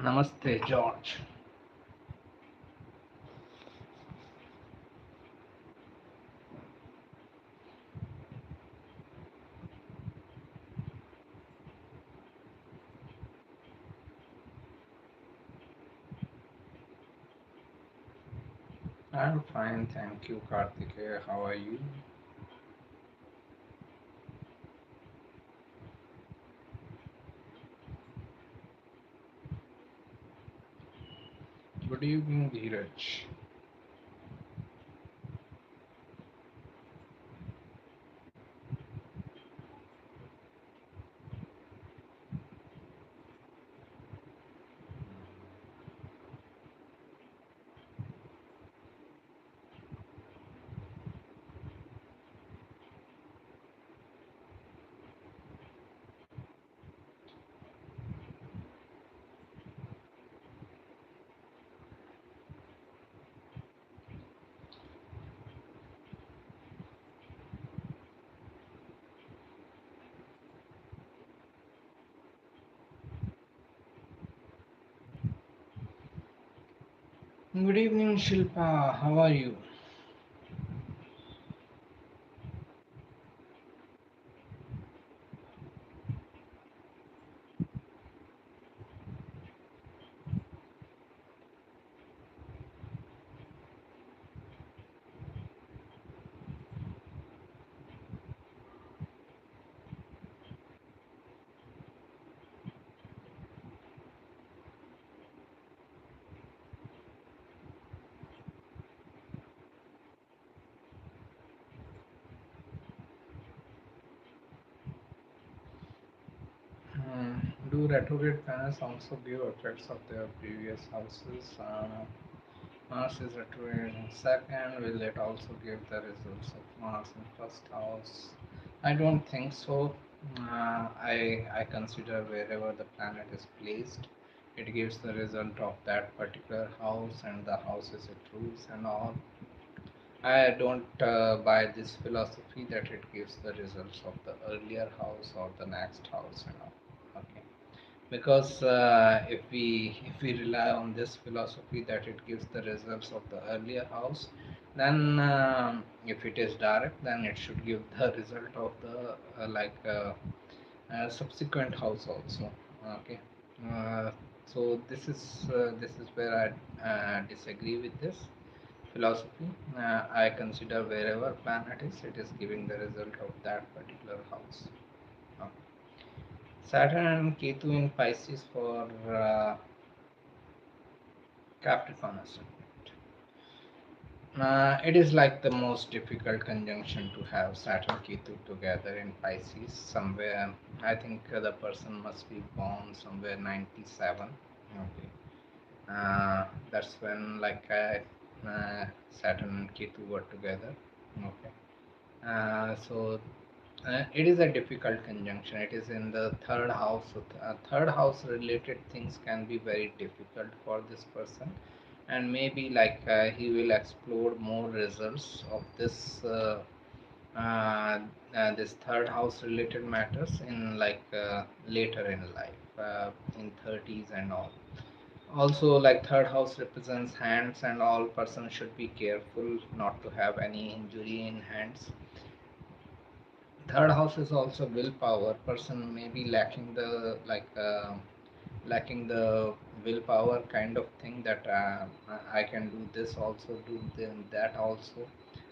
Namaste, George. I'm fine, thank you, Karthikeya. How are you? Good evening, Dheeraj. Good evening, Shilpa. How are you? Do retrograde planets also give effects of their previous houses? Mars is retrograde in second. Will it also give the results of Mars in first house? I don't think so. I consider wherever the planet is placed, it gives the result of that particular house and the houses it rules and all. I don't buy this philosophy that it gives the results of the earlier house or the next house and all. Okay, because if we rely on this philosophy that it gives the results of the earlier house, then if it is direct, then it should give the result of the subsequent house also. Okay, uh, so this is where I disagree with this philosophy. I consider wherever planet is, it is giving the result of that particular house. Okay. Saturn and Ketu in Pisces for Capricorn ascendant. It is like the most difficult conjunction to have Saturn Ketu together in Pisces. Somewhere, I think the person must be born somewhere 97. Okay. That's when Saturn and Ketu were together. Okay. So it is a difficult conjunction. It is in the third house. So third house related things can be very difficult for this person, and maybe he will explore more results of uh, this third house related matters in later in life, in 30s and all. Also, like third house represents hands and all, person should be careful not to have any injury in hands. Third house is also willpower. Person may be lacking the willpower kind of thing that I can do this also, do that also.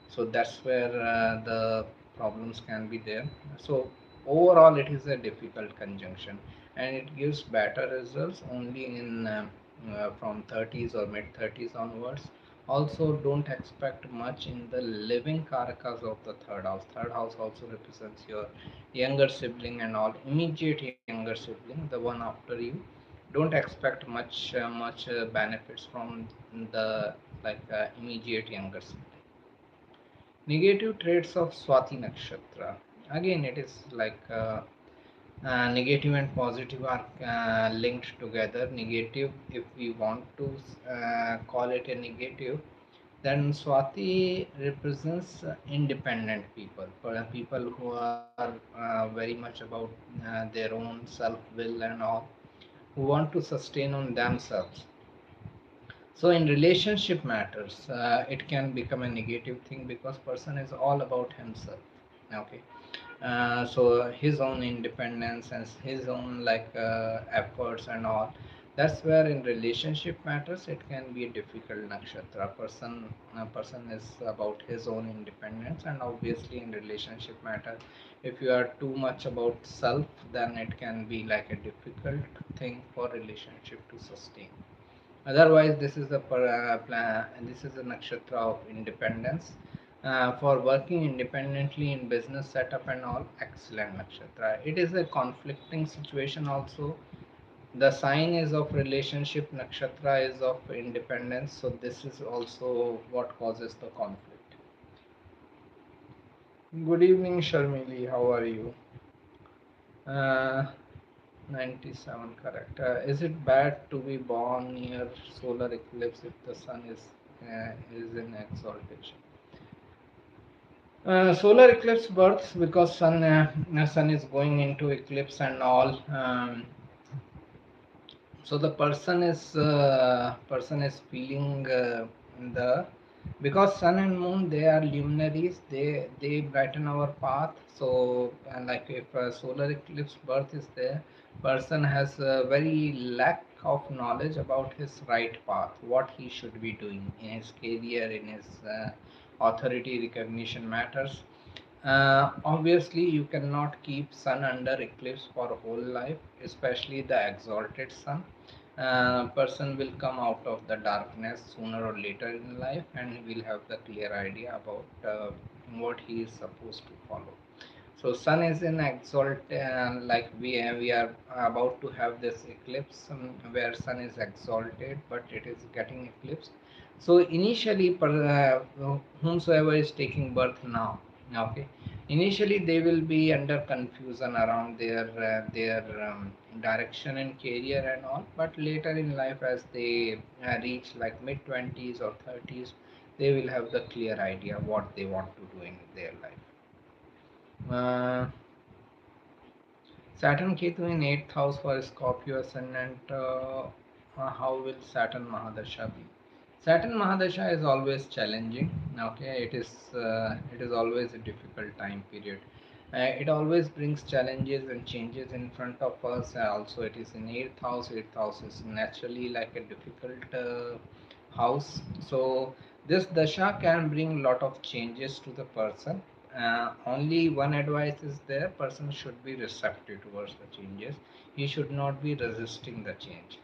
So that's where the problems can be there. So overall, it is a difficult conjunction, and it gives better results only in from 30s or mid 30s onwards. Also, don't expect much in the living karakas of the third house. Third house also represents your younger sibling and all, immediate younger sibling, the one after you. Don't expect much benefits from the immediate younger sibling. Negative traits of Swati Nakshatra. Again, it is negative and positive are linked together. Negative, if we want to call it a negative, then Swati represents independent people, for people who are very much about their own self will and all. who want to sustain on themselves. So in relationship matters, it can become a negative thing because person is all about himself. Okay, so his own independence and his own efforts and all. That's where in relationship matters it can be a difficult nakshatra. A person is about his own independence, and obviously in relationship matter, if you are too much about self, then it can be like a difficult thing for relationship to sustain. Otherwise, this is the plan. This is a nakshatra of independence. For working independently in business setup and all, excellent nakshatra. It is a conflicting situation also. The sign is of relationship, nakshatra is of independence. So this is also what causes the conflict. Good evening, Sharmili. How are you? Uh, 97, correct. Is it bad to be born near solar eclipse if the sun is in exaltation? Solar eclipse births because sun is going into eclipse and all. So the person is feeling the because sun and moon, they are luminaries, they brighten our path. So like if a solar eclipse birth is there, person has a very lack of knowledge about his right path, what he should be doing in his career, in his authority recognition matters. Obviously, you cannot keep sun under eclipse for whole life, especially the exalted sun. Person will come out of the darkness sooner or later in life, and he will have the clear idea about what he is supposed to follow. So sun is in exalt, like we are about to have this eclipse where sun is exalted, but it is getting eclipsed. So initially, whomsoever is taking birth now, okay, initially they will be under confusion around their direction and career and all. But later in life, as they reach like mid 20s or 30s, they will have the clear idea what they want to do in their life. Saturn Ketu in 8th house for Scorpio ascendant. How will Saturn Mahadasha be? Saturn Mahadasha is always challenging. Okay, it is always a difficult time period. It always brings challenges and changes in front of us. Also, it is in 8th house. 8th house is naturally like a difficult house. So this dasha can bring lot of changes to the person. Only one advice is there: person should be receptive towards the changes. He should not be resisting the change.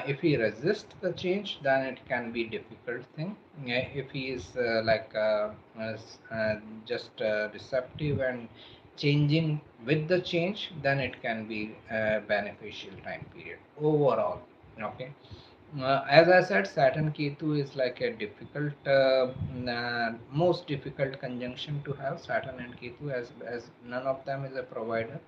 If he resists the change, then it can be difficult thing. If he is just receptive and changing with the change, then it can be a beneficial time period overall. Okay. As I said, Saturn Ketu is like a difficult, most difficult conjunction to have, Saturn and Ketu, as none of them is a provider.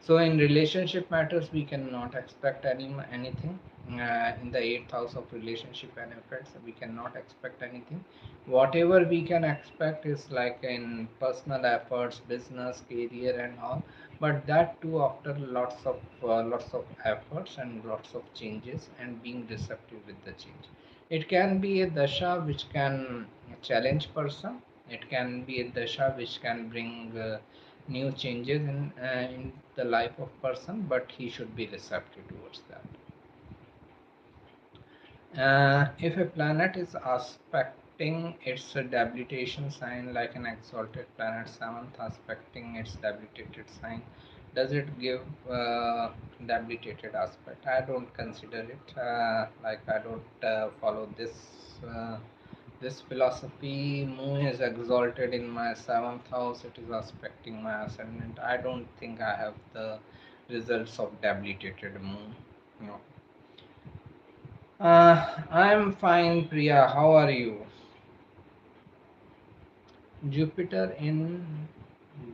So in relationship matters, we cannot expect anything. In the 8th house of relationship benefits, we cannot expect anything. Whatever we can expect is like in personal efforts, business, career, and all. But that too after lots of efforts and lots of changes and being receptive with the change. It can be a dasha which can challenge person. It can be a dasha which can bring new changes in the life of person, but he should be receptive towards that. If a planet is aspecting its debilitation sign, like an exalted planet, seventh aspecting its debilitated sign, does it give debilitated aspect? I don't consider it. Like I don't follow this philosophy. Moon is exalted in my seventh house. It is aspecting my ascendant. I don't think I have the results of debilitated moon. No. I'm fine, Priya. How are you? Jupiter in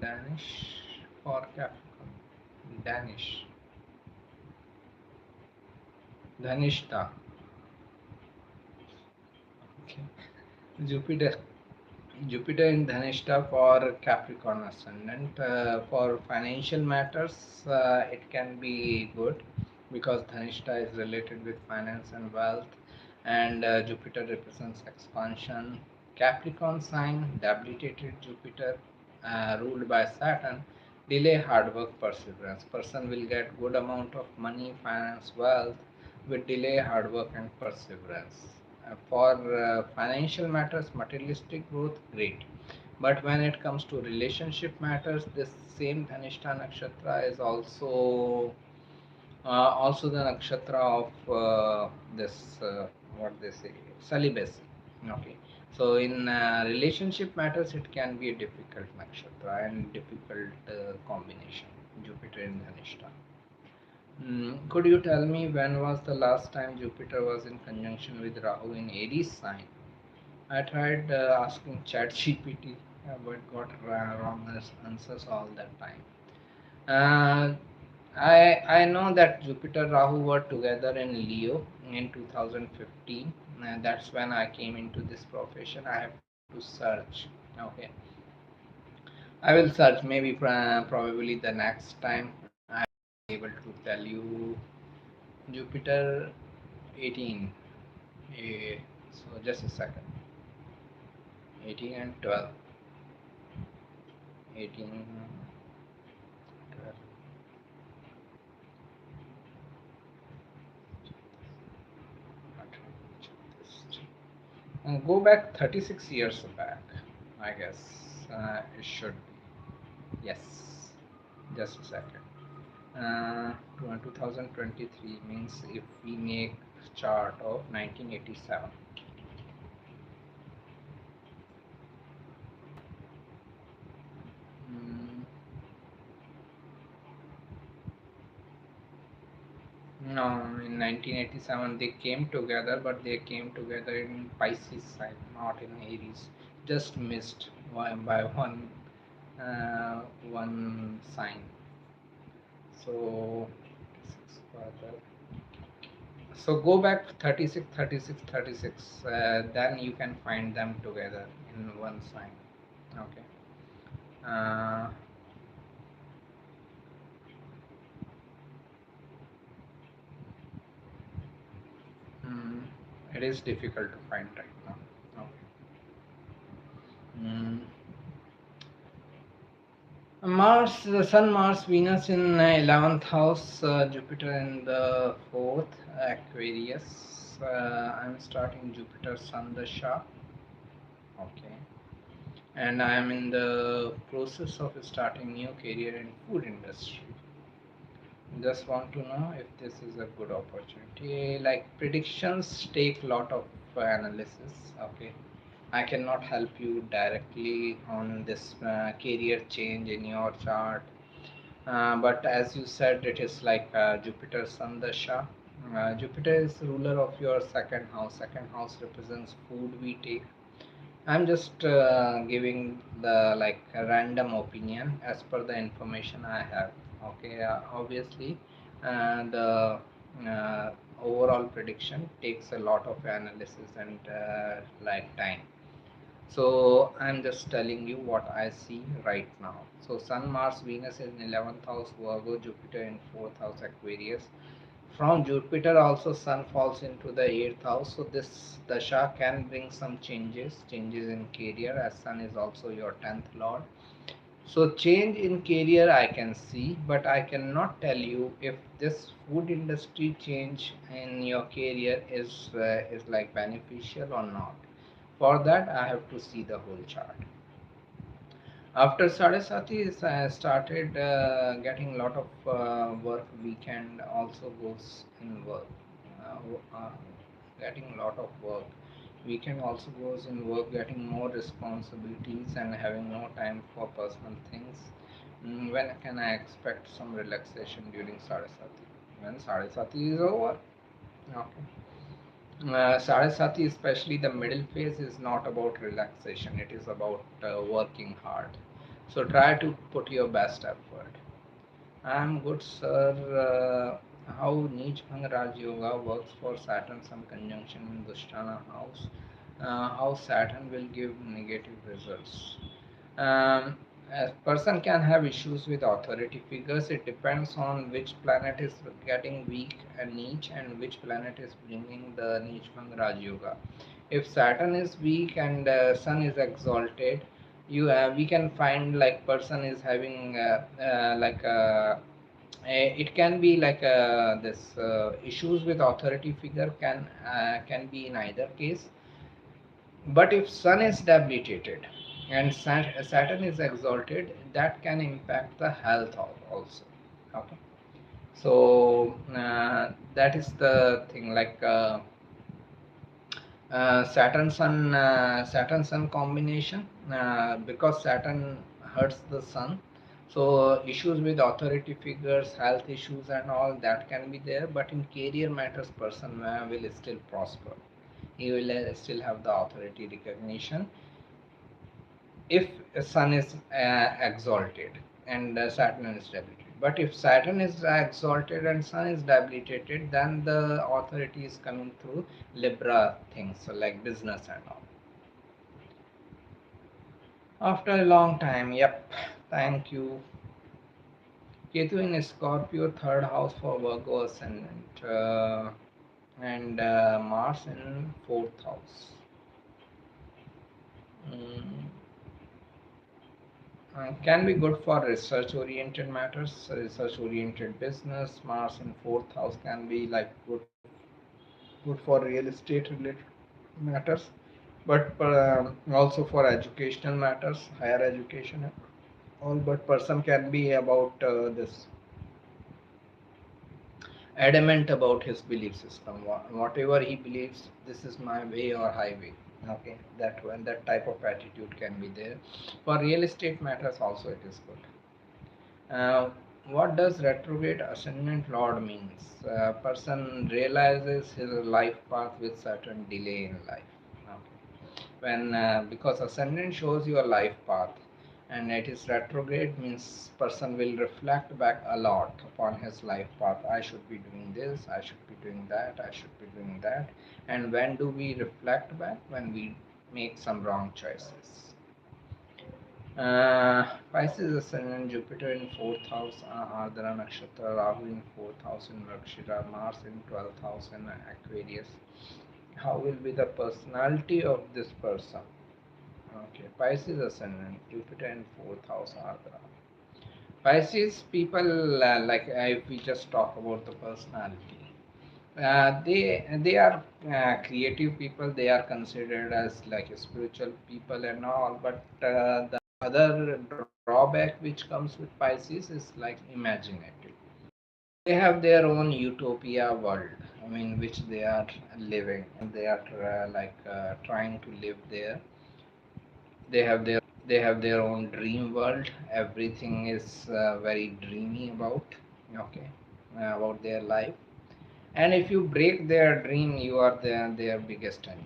Danish or Capricorn? Danish. Dhanishta. Okay. Jupiter. Jupiter in Dhanishta for Capricorn ascendant. For financial matters, it can be good. because Dhanishta is related with finance and wealth, and Jupiter represents expansion. Capricorn sign, debilitated Jupiter, ruled by Saturn, delay hard work, perseverance. Person will get good amount of money, finance, wealth, with delay hard work and perseverance. For financial matters, materialistic growth, great. But when it comes to relationship matters, this same Dhanishta Nakshatra is also the nakshatra of this what they say, celibacy. Okay, so in relationship matters, it can be a difficult nakshatra and difficult combination, Jupiter in Dhanishta. Could you tell me when was the last time Jupiter was in conjunction with Rahu in Aries sign? I tried asking ChatGPT, but got wrong answers all that time. Uh, I know that Jupiter Rahu were together in Leo in 2015. And that's when I came into this profession. I have to search. Okay, I will search. Maybe probably the next time I will be able to tell you Jupiter 18. Eh, so just a second. 18 and 12. 18. 12. Go back 36 years back, I guess. It should be. Yes. Just a second. 2023 means if we make chart of 1987. Mm, no, in 1987 they came together, but they came together in Pisces sign, not in Aries. Just missed by uh, one sign. So further. So go back 36, 36, 36. Then you can find them together in one sign. Okay. Uh, mm, it is difficult to find right now. Okay. Mm. Mars, the Sun, Mars, Venus in 11th house, Jupiter in the 4th, Aquarius. I'm starting Jupiter Sun Dasha. Okay. And I'm in the process of starting new career in food industry. Just want to know if this is a good opportunity. Like predictions take lot of analysis. Okay, I cannot help you directly on this career change in your chart. But as you said, it is like Jupiter Sandasha. Jupiter is ruler of your second house. Second house represents food we take. I'm just giving the like a random opinion as per the information I have. Okay, obviously, the uh, overall prediction takes a lot of analysis and like time. So I'm just telling you what I see right now. So Sun, Mars, Venus is in 11th house, Virgo, Jupiter in 4th house, Aquarius. From Jupiter also Sun falls into the 8th house. So this Dasha can bring some changes in career as Sun is also your 10th lord. So change in career I can see, but I cannot tell you if this food industry change in your career is like beneficial or not. For that I have to see the whole chart. After Sadasati started getting lot of work, weekend also goes in work. Getting lot of work. Weekend also goes in work, getting more responsibilities and having no time for personal things. When can I expect some relaxation during Sadasati? When Sadasati is over. Okay. Saraswati, especially the middle phase, is not about relaxation, it is about working hard. So try to put your best effort. I'm good, sir. How Neej Bhang Raj Yoga works for Saturn Sun conjunction in Dushtana house. How Saturn will give negative results. Um, A person can have issues with authority figures. It depends on which planet is getting weak and niche and which planet is bringing the niche from Raj Yoga. If Saturn is weak and Sun is exalted, we can find like person is having it can be like this issues with authority figure can be in either case. But if Sun is debilitated and Saturn is exalted, that can impact the health also. Okay, so that is the thing. Like Saturn Sun combination, because Saturn hurts the Sun. So issues with authority figures, health issues, and all that can be there. But in career matters, person will still prosper. He will still have the authority recognition if Sun is exalted and Saturn is debilitated. But if Saturn is exalted and Sun is debilitated, then the authority is coming through Libra things, so like business and all. After a long time, yep. Thank you. Ketu in Scorpio, third house for Virgo ascendant, and Mars in fourth house. Mm. Can be good for research oriented matters, research oriented business. Mars in fourth house can be like good for real estate related matters, but also for educational matters, higher education. All but person can be about this adamant about his belief system. Whatever he believes, this is my way or highway. Okay, that one, that type of attitude can be there. For real estate matters, also it is good. Uh, what does retrograde ascendant lord means? Person realizes his life path with certain delay in life. Okay. When because ascendant shows your life path, and it is retrograde means person will reflect back a lot upon his life path. I should be doing this. I should be doing that. I should be doing that. And when do we reflect back? When we make some wrong choices. Pisces ascendant, Jupiter in fourth house, Ardhara Nakshatra, Rahu in fourth house in Mrigashira, Mars in 12th house in Aquarius. How will be the personality of this person? Okay, Pisces ascendant, Jupiter in fourth house, Ardhara. Pisces people, if we just talk about the personality, they are creative people. They are considered as like spiritual people and all, but the other drawback which comes with Pisces is like imaginative. They have their own utopia world, I mean, which they are living, and they are trying to live there. They have their own dream world. Everything is very dreamy about, okay, about their life. And if you break their dream, you are their biggest enemy.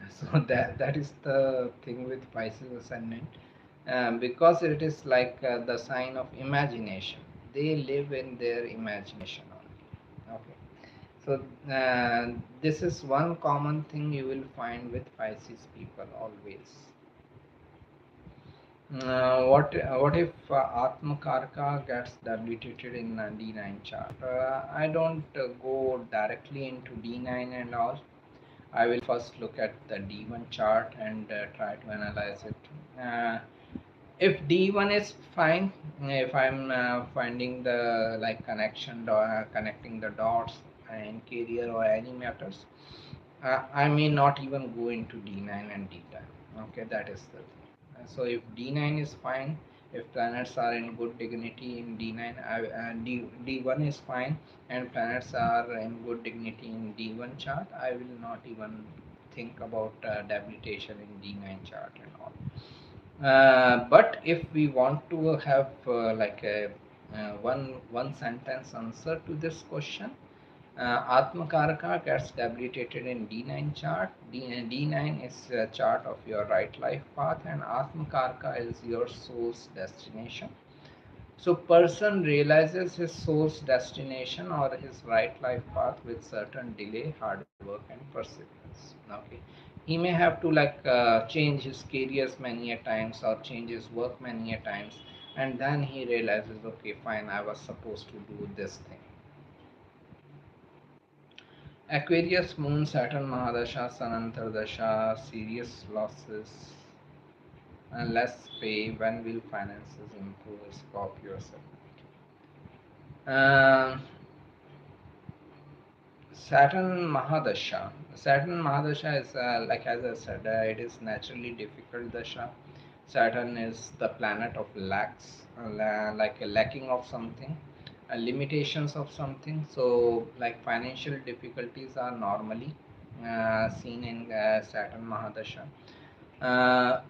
So that is the thing with Pisces ascendant, because it is like the sign of imagination. They live in their imagination only. Okay, so this is one common thing you will find with Pisces people always. What if Atmakarka gets debilitated in D9 chart? I don't go directly into D9 and all. I will first look at the D1 chart and try to analyze it. If D1 is fine, if I'm finding the like connecting the dots in career or any matters, I may not even go into D9 and D10. Okay, that is the thing. So if D9 is fine, if planets are in good dignity in D9, D1 is fine, and planets are in good dignity in D1 chart, I will not even think about debilitation in D9 chart and all. But if we want to have like a one sentence answer to this question, Atmakaraka gets debilitated in D9 chart. D9 is a chart of your right life path, and Atmakaraka is your soul's destination. So person realizes his soul's destination or his right life path with certain delay, hard work, and perseverance. Okay, He may have to like change his careers many a times or change his work many a times, and then he realizes, okay, fine, I was supposed to do this thing. Aquarius moon Saturn Mahadasha Sanantardasha, serious losses and less pay. When will finances improve? Scorpio. um, Saturn Mahadasha. Saturn Mahadasha is like as I said, it is naturally difficult dasha. Saturn is the planet of lacks, like a lacking of something, limitations of something. So, like financial difficulties are normally seen in Saturn Mahadasha. Uh,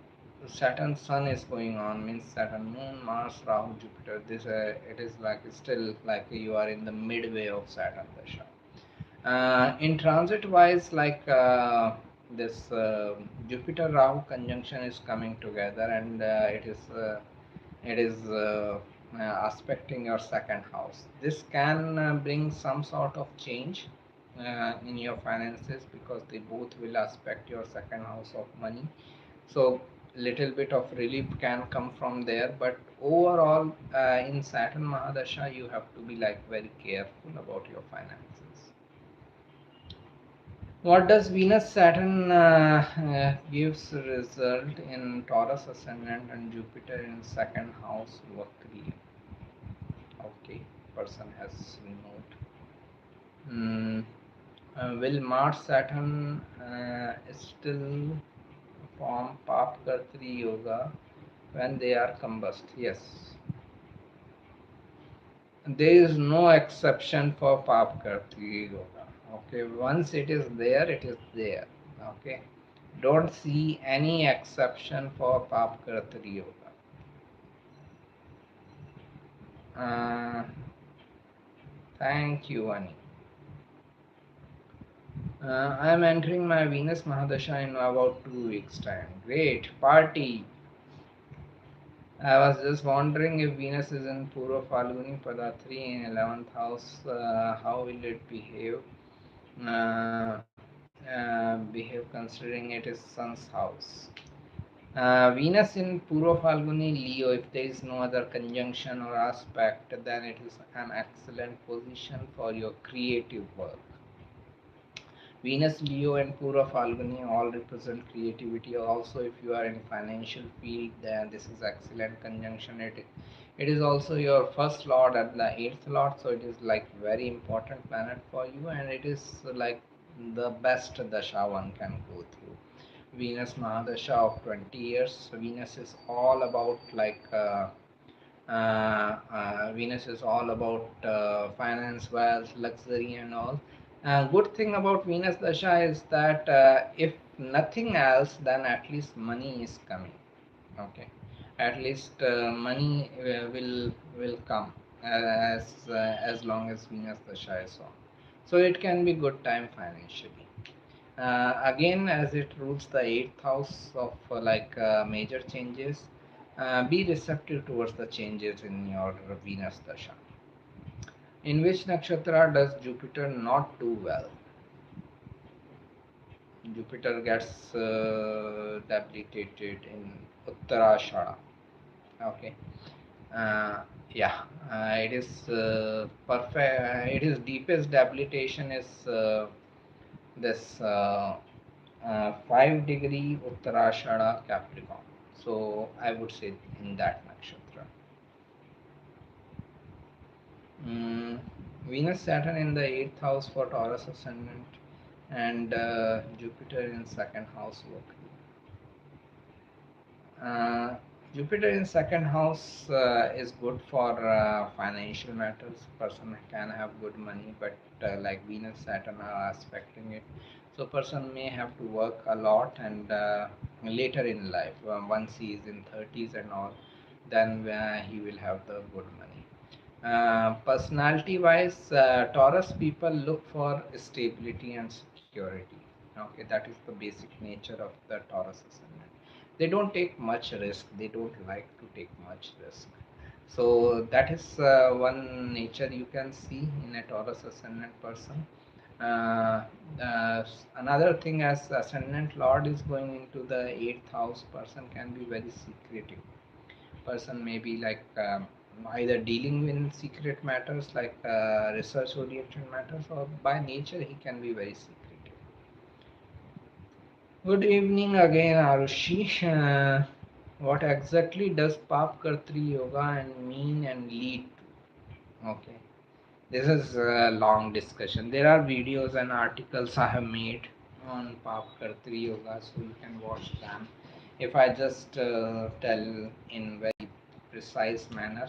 Saturn Sun is going on, means Saturn Moon, Mars, Rahu, Jupiter. This it is like still like you are in the midway of Saturn Dasha. In transit wise, like this Jupiter Rahu conjunction is coming together, and it is aspecting your second house. This can bring some sort of change in your finances because they both will aspect your second house of money. So little bit of relief can come from there, but overall in Saturn Mahadasha you have to be like very careful about your finances. What does Venus Saturn gives result in Taurus ascendant and Jupiter in second house Vakri? Okay, person has note. Hmm. Will Mars Saturn still form Papkartri Yoga when they are combust? Yes. There is no exception for Papkartri Yoga. Okay, once it is there, it is there. Okay, don't see any exception for Papkartri Yoga. Thank you, Ani. I am entering my Venus Mahadasha in about 2 weeks' time. Great party. I was just wondering if Venus is in Purva Falguni Padatri in 11th house, how will it behave? Uh, behave considering it is Sun's house. Venus in Purva Falguni Leo, if there is no other conjunction or aspect, then it is an excellent position for your creative work. Venus, Leo, and Purva Falguni all represent creativity. Also, if you are in financial field, then this is excellent conjunction. It is also your first lord and the eighth lord, so it is like very important planet for you, and it is like the best dasha one can go through. Venus Mahadasha of 20 years. Venus is all about like. Venus is all about finance, wealth, luxury, and all. Good thing about Venus Dasha is that if nothing else, then at least money is coming. Okay, at least money will come as long as Venus Dasha is on. So it can be good time financially. Again, as it rules the eighth house of major changes, be receptive towards the changes in your Venus Dasha. In which nakshatra does Jupiter not do well? Jupiter gets debilitated in Uttarashada. Okay. Uh, yeah, it is perfect. It is deepest debilitation is this 5 degree Uttarashada Capricorn. So I would say in that nakshatra. Mm, Venus Saturn in the 8th house for Taurus ascendant and Jupiter in second house work. Uh, Jupiter in second house is good for financial matters. Person can have good money, but like Venus, Saturn are aspecting it, so person may have to work a lot. And later in life, once he is in 30s and all, then he will have the good money. Personality wise, Taurus people look for stability and security. Okay, that is the basic nature of the Taurus ascendant. They don't take much risk, they don't like to take much risk. So that is one nature you can see in a Taurus ascendant person. uh, Another thing, as ascendant lord is going into the 8th house, person can be very secretive. Person may be like either dealing in secret matters like research oriented matters, or by nature he can be very secretive. Good evening again, Arushi. What exactly does Papkartri yoga and mean and lead to? Okay, this is a long discussion. There are videos and articles I have made on Papkartri yoga, so you can watch them. If I just tell in very precise manner,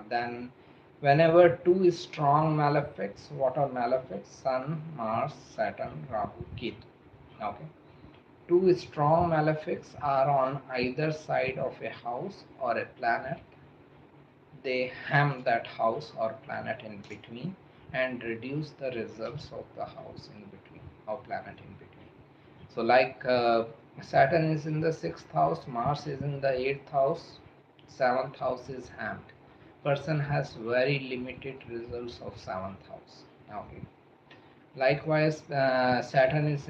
then whenever two strong malefics, what are malefics? Sun, Mars, Saturn, Rahu, Ketu. Okay, two strong malefics are on either side of a house or a planet. They ham that house or planet in between and reduce the results of the house in between or planet in between. So, like Saturn is in the 6th house, Mars is in the 8th house, 7th house is hammed. Person has very limited results of 7th house. Okay. Likewise, Saturn is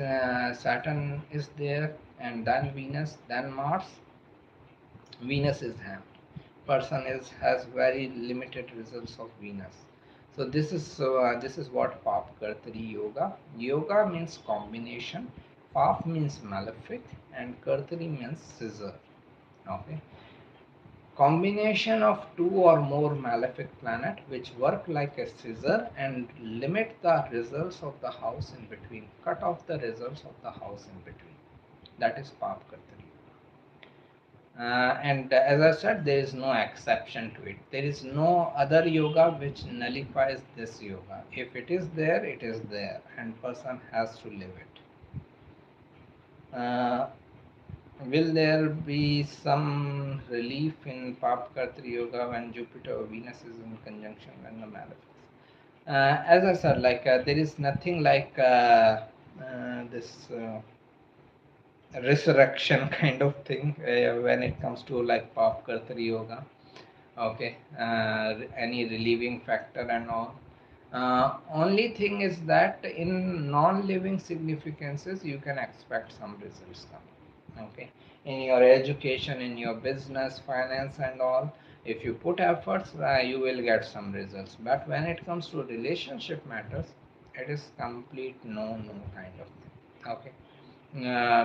there, and then Venus, then Mars. Venus is hammed. Person is has very limited results of Venus. So this is what Papkartri yoga. Yoga means combination. Pap means malefic, and Kartri means scissor. Okay. Combination of two or more malefic planet which work like a scissor and limit the results of the house in between. Cut off the results of the house in between. That is Papkartri. And as I said, there is no exception to it. There is no other yoga which nullifies this yoga. If it is there, it is there, and person has to live it. Will there be some relief in Papkartri yoga when Jupiter or Venus is in conjunction when the malefics? As I said, like there is nothing like this resurrection kind of thing when it comes to like Papkartri yoga. Okay, any relieving factor and all. Only thing is that in non-living significances you can expect some results coming. Okay, in your education, in your business, finance and all, if you put efforts, you will get some results. But when it comes to relationship matters, it is complete no kind of thing. Okay,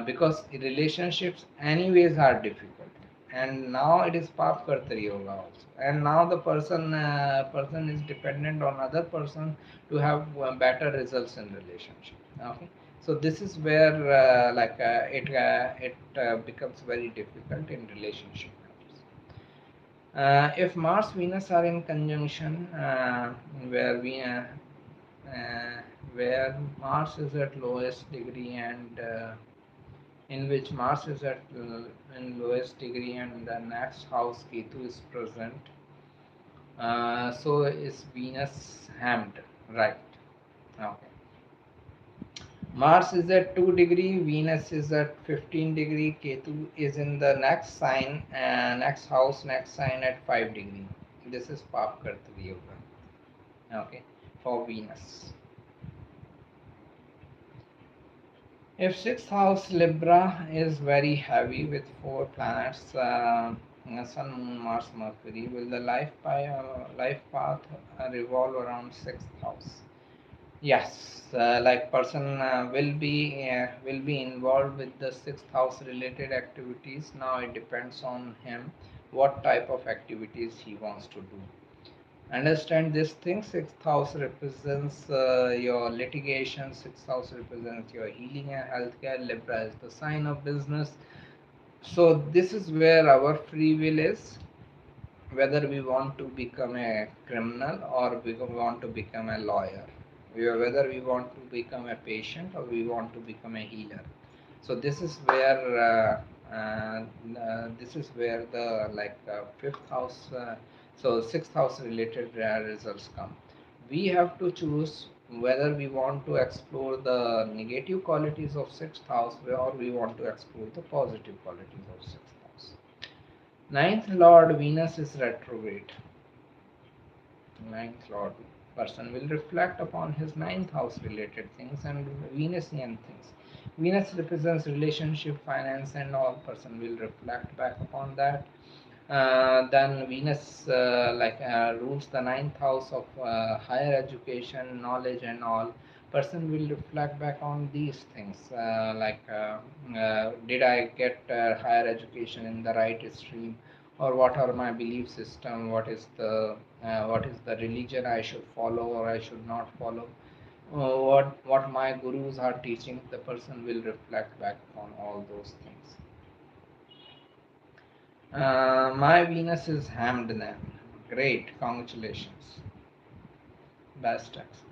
because relationships anyways are difficult, and now it is Papkartri yoga also, and now the person is dependent on other person to have better results in relationship. Okay, so this is where it becomes very difficult in relationship matters. If Mars Venus are in conjunction, where we where Mars is at lowest degree, and in which Mars is at in lowest degree, and the next house Ketu is present. So is Venus hammed, right? Okay. Mars is at 2 degree, Venus is at 15 degree, Ketu is in the next sign, next house, next sign at 5 degree. This is Papkartri yoga. Okay, for Venus. If 6th house Libra is very heavy with 4 planets, Sun, Moon, Mars, Mercury, will the life path revolve around 6th house? Yes, like person will be involved with the 6th house related activities. Now it depends on him what type of activities he wants to do. Understand this thing. 6th house represents your litigation, 6th house represents your healing and healthcare. Libra is the sign of business. So this is where our free will is, whether we want to become a criminal or we want to become a lawyer, whether we want to become a patient or we want to become a healer. So this is where the like 5th house, so 6th house related results come. We have to choose whether we want to explore the negative qualities of 6th house or we want to explore the positive qualities of 6th house. Ninth Lord Venus is retrograde. Ninth Lord person will reflect upon his ninth house related things and Venusian things. Venus represents relationship, finance, and all. Person will reflect back upon that. Then Venus rules the ninth house of higher education, knowledge, and all. Person will reflect back on these things, did I get higher education in the right stream, or what are my belief system? What is the religion I should follow or I should not follow? What my gurus are teaching? The person will reflect back on all those things. My Venus is Hamden. Great, congratulations. Best explanation.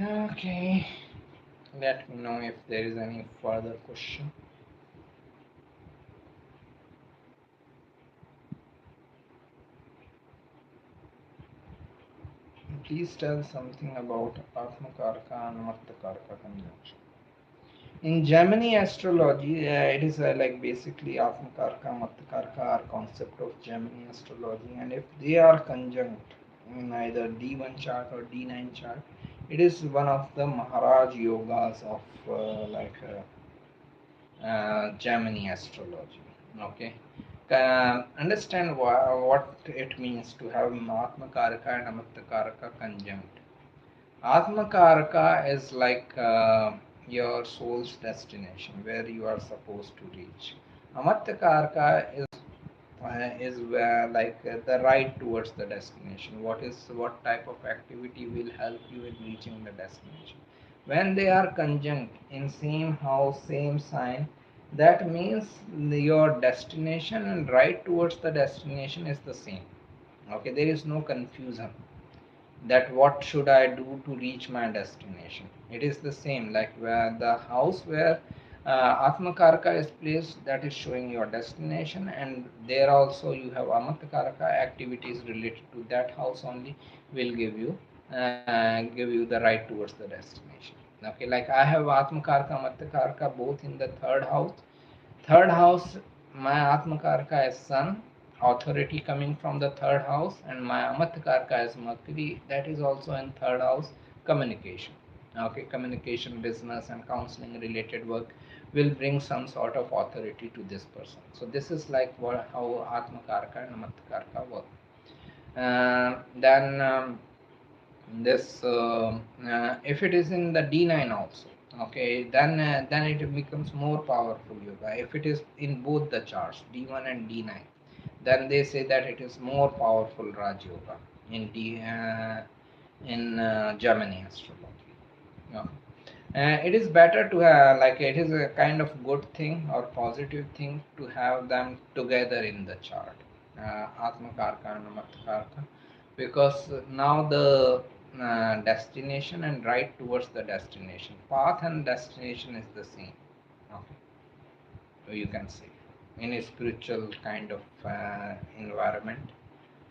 Okay, let me know if there is any further question. Please tell something about Atmakarka and Martakarka conjunction. In Gemini astrology, it is basically Atmakarka, Martakarka are concept of Gemini astrology, and if they are conjunct in either D1 chart or D9 chart, it is one of the Maharaj yogas of Gemini astrology. Okay, understand what it means to have Atmakarka and Amatmakarka conjunct. Atmakarka is your soul's destination, where you are supposed to reach. Amatyakarka is where the ride towards the destination. What type of activity will help you in reaching the destination? When they are conjunct in same house, same sign, that means your destination and ride towards the destination is the same. Okay, there is no confusion that what should I do to reach my destination. It is the same, like where the house where Atmakarka is placed, that is showing your destination, and there also you have Amatkaraka activities related to that house only will give you the right towards the destination. Okay, like I have Atmakarka, Amatkarka both in the third house. Third house, my Atmakarka is Sun, authority coming from the third house, and my Amatkarka is Mercury, that is also in third house, communication. Okay, communication, business, and counseling related work will bring some sort of authority to this person. So this is how Atmakarka and Amatkarka work. Then this if it is in the D9 also, okay, then it becomes more powerful yoga. If it is in both the charts D1 and D9, then they say that it is more powerful Raj yoga in Gemini astrology. Yeah. It is better to have, it is a kind of good thing or positive thing to have them together in the chart, Atmakarka and Amatkarka, because now the destination and right towards the destination, path and destination is the same. Okay, so you can say in a spiritual kind of environment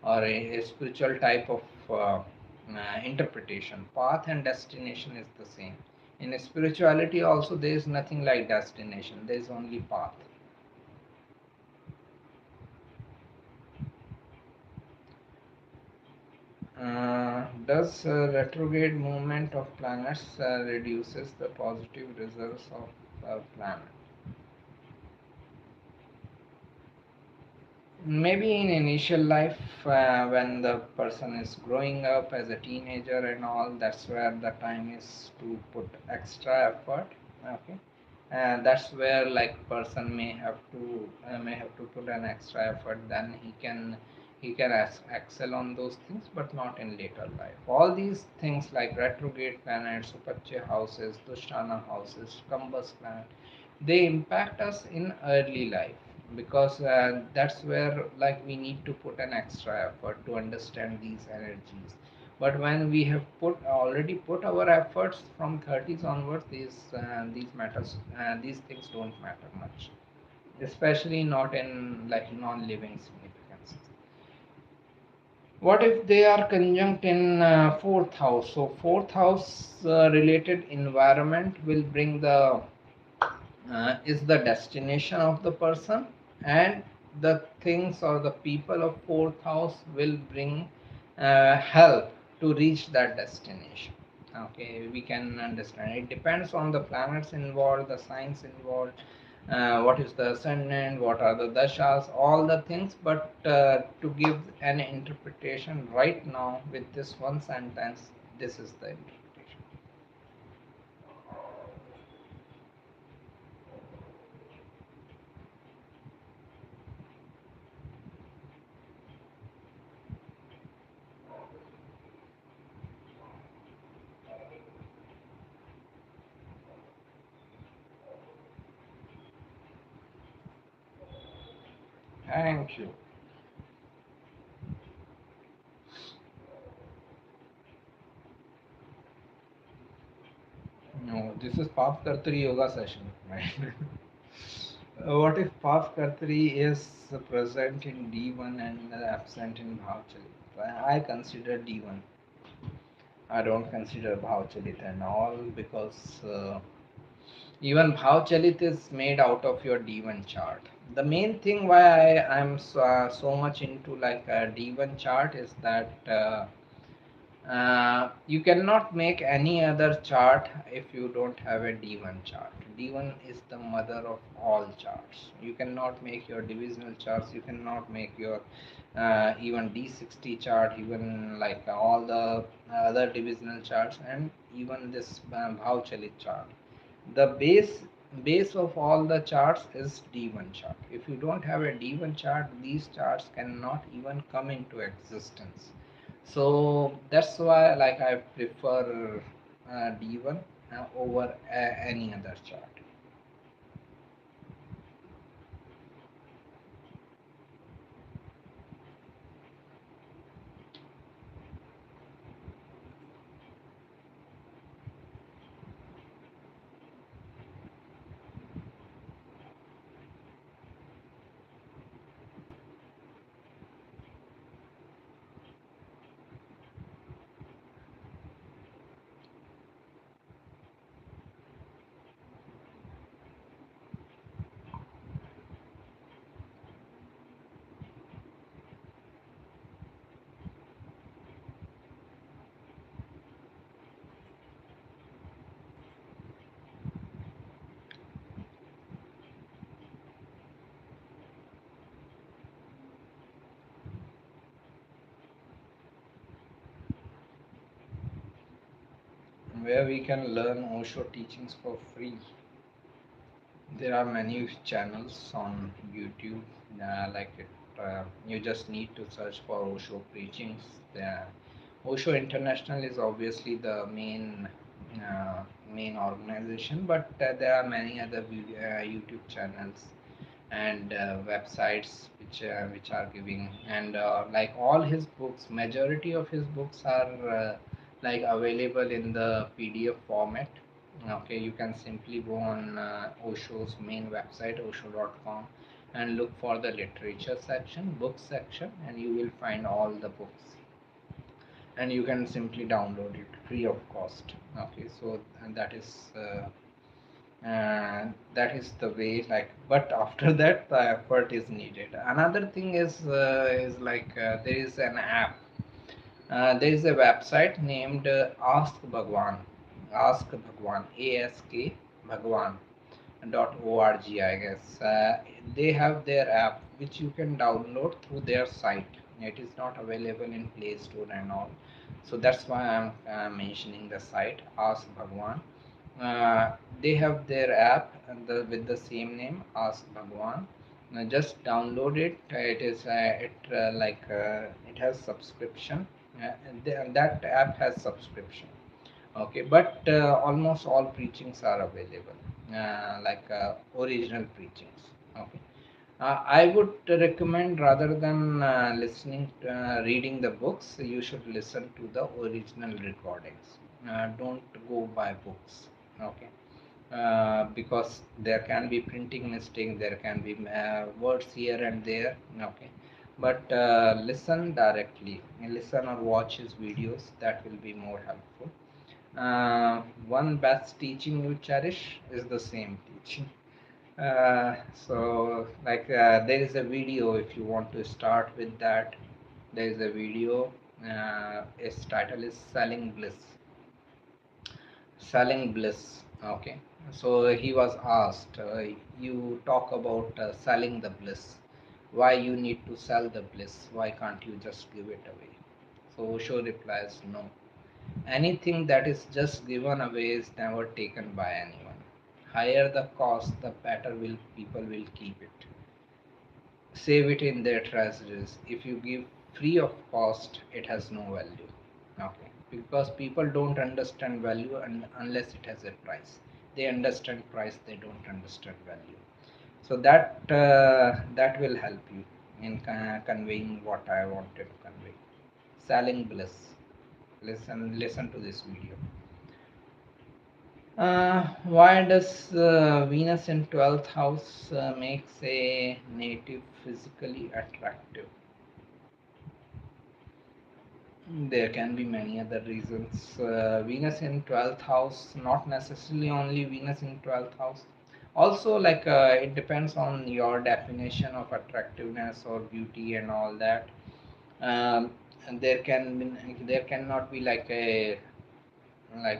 or a spiritual type of interpretation, path and destination is the same. In spirituality also there is nothing like destination, there is only path. Does retrograde movement of planets reduces the positive results of the planet? Maybe in initial life, when the person is growing up as a teenager and all, that's where the time is to put extra effort. Okay, and that's where person may have to put an extra effort. Then he can excel on those things, but not in later life. All these things like retrograde planets, Upacha houses, Dushtana houses, Kambas planet, they impact us in early life, because that's where we need to put an extra effort to understand these energies. But when we have already put our efforts from 30s onwards, these matters, these things don't matter much, especially not in like non-living significance. What if they are conjunct in fourth house? So fourth house related environment will bring the is the destination of the person, and the things or the people of fourth house will bring help to reach that destination. Okay, we can understand it depends on the planets involved, the signs involved, what is the ascendant, what are the dashas, all the things. But to give an interpretation right now with this one sentence, this is the interpretation. Thank you. No, this is Path Kartari Yoga session, right? What if Path Kartari is present in D1 and absent in Bhavchalit? I consider D1. I don't consider Bhavchalit and all, because even Bhavchalit is made out of your D1 chart. The main thing why I'm so much into like a D1 chart is that you cannot make any other chart if you don't have a D1 chart. D1 is the mother of all charts. You cannot make your divisional charts, you cannot make your even D60 chart, even like all the other divisional charts, and even this Bhavchalit chart. The base of all the charts is D1 chart. If you don't have a D1 chart, these charts cannot even come into existence. So that's why like I prefer D1 over any other chart. Where we can learn Osho teachings for free. There are many channels on YouTube. Like it, you just need to search for Osho preachings. Osho International is obviously the main organization, but there are many other YouTube channels and websites which are giving, and like all his books, majority of his books are like available in the PDF format. Okay, you can simply go on Osho's main website, osho.com, and look for the literature section, books section, and you will find all the books, and you can simply download it free of cost. Okay, so and that is the way, like, but after that the effort is needed. Another thing is like there is an app, there is a website named Ask Bhagwan. Ask Bhagwan, ASK Bhagwan .org, I guess. They have their app which you can download through their site. It is not available in Play Store and all, so that's why I'm mentioning the site Ask Bhagwan. They have their app and with the same name, Ask Bhagwan. Just download it. It has subscription. And that app has subscription. Okay, but almost all preachings are available, original preachings. Okay, I would recommend rather than reading the books, you should listen to the original recordings. Don't go by books, okay? Because there can be printing mistake, there can be words here and there, okay? But listen directly, listen or watch his videos. That will be more helpful. One best teaching you cherish is the same teaching. There is a video if you want to start with that. There is a video. Its title is Selling Bliss. Selling Bliss. Okay. So he was asked, you talk about selling the bliss. Why you need to sell the bliss? Why can't you just give it away? So Osho replies, no. Anything that is just given away is never taken by anyone. Higher the cost, the better will people will keep it. Save it in their treasuries. If you give free of cost, it has no value. Okay, because people don't understand value unless it has a price. They understand price, they don't understand value. So that will help you in conveying what I wanted to convey. Selling bliss. Listen to this video. Why does Venus in 12th house makes a native physically attractive? There can be many other reasons. Venus in 12th house, not necessarily only Venus in 12th house. Also, it depends on your definition of attractiveness or beauty and all that. And there cannot be like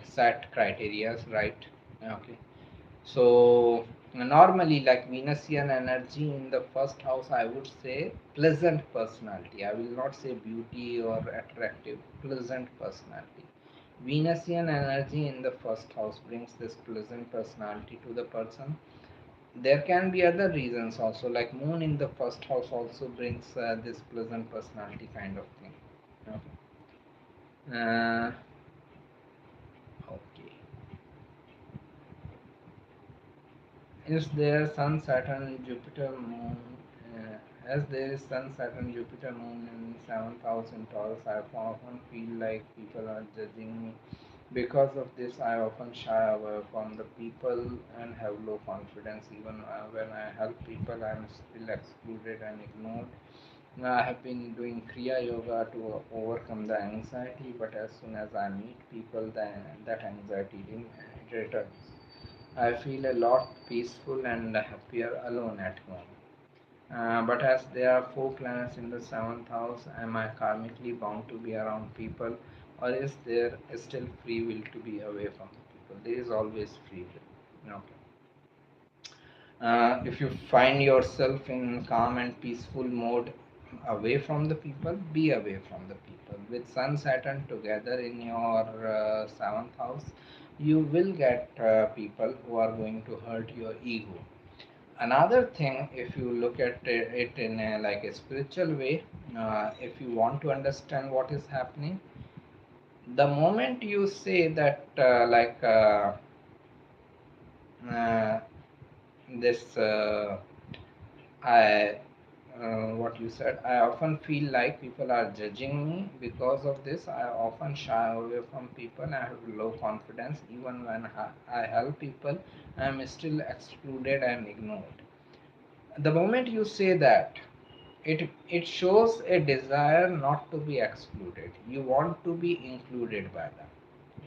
set criterias, right? Okay. So normally, like Venusian energy in the first house, I would say pleasant personality. I will not say beauty or attractive, pleasant personality. Venusian energy in the first house brings this pleasant personality to the person. There can be other reasons also, like Moon in the first house also brings this pleasant personality kind of thing. Okay. Uh, okay. Is there Sun, Saturn, Jupiter, Moon? As there is Sun, Saturn, Jupiter, Moon in 7th house in Taurus, I often feel like people are judging me. Because of this, I often shy away from the people and have low confidence. Even when I help people, I am still excluded and ignored. I have been doing Kriya Yoga to overcome the anxiety, but as soon as I meet people, then that anxiety returns. I feel a lot peaceful and happier alone at home. But as there are four planets in the seventh house, am I karmically bound to be around people, or is there still free will to be away from the people? There is always free will. Okay. If you find yourself in calm and peaceful mode away from the people, be away from the people. With Sun Saturn together in your seventh house, you will get people who are going to hurt your ego. Another thing, if you look at it in a spiritual way, if you want to understand what is happening, the moment you say that uh, this I what you said, I often feel like people are judging me. Because of this, I often shy away from people. I have low confidence. Even when I help people, I am still excluded and ignored. The moment you say that, it shows a desire not to be excluded. You want to be included by them.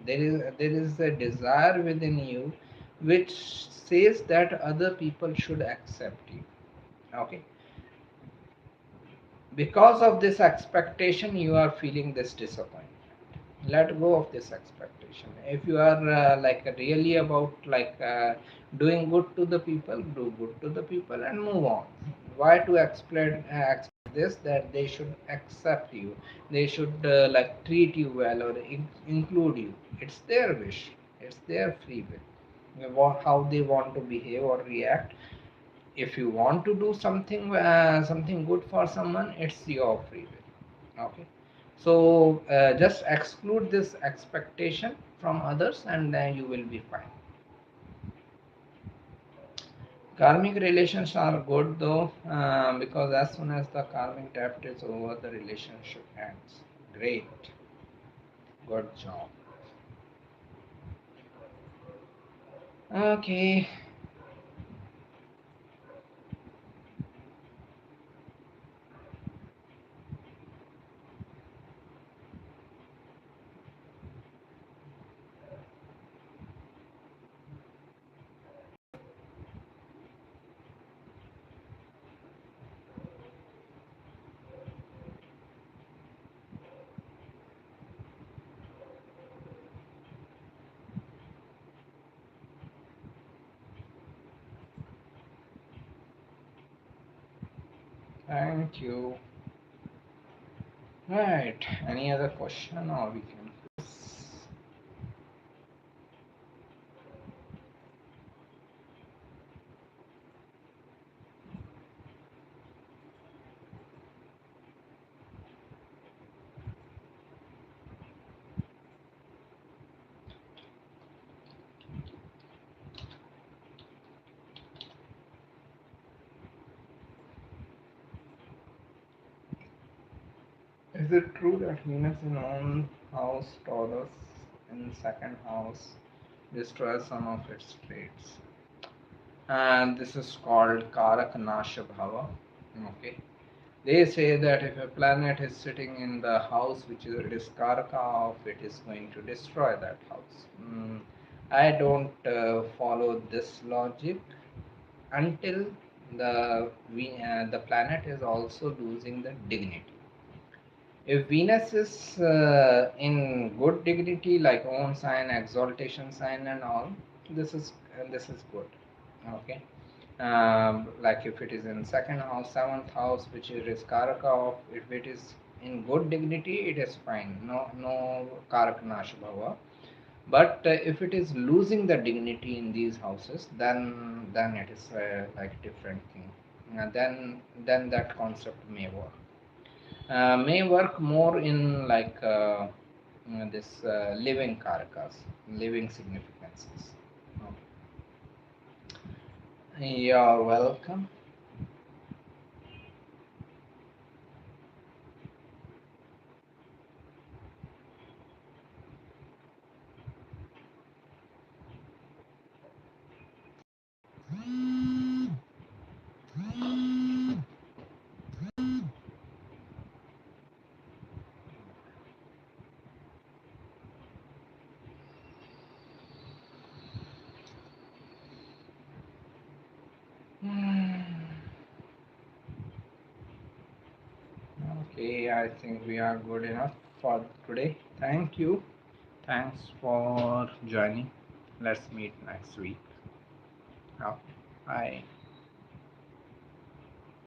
There is a desire within you which says that other people should accept you. Okay. Because of this expectation, you are feeling this disappointment. Let go of this expectation. If you are really about doing good to the people, do good to the people and move on. Why to expect this, that they should accept you, they should treat you well or include you? It's their wish, it's their free will, how they want to behave or react. If you want to do something good for someone, it's your free will. Okay. So just exclude this expectation from others and then you will be fine. Karmic relations are good though, because as soon as the karmic debt is over, the relationship ends. Great, good job. Okay, thank you. Right, any other question or we can close? Is it true that Venus in own house, Taurus in second house destroys some of its traits? And this is called Karak Nasha Bhava. Okay. They say that if a planet is sitting in the house which is it is Karaka of, it is going to destroy that house. I don't follow this logic until the planet is also losing the dignity. If Venus is in good dignity, like own sign, exaltation sign, and all, this is good. Okay, like if it is in second house, seventh house, which is Karaka of, if it is in good dignity, it is fine. No Karaka Nash Bhava. But if it is losing the dignity in these houses, then it is like different thing. Then that concept may work more in like this living karakas, living significances. You're welcome. Okay, I think we are good enough for today. Thank you. Thanks for joining. Let's meet next week. Okay. Bye.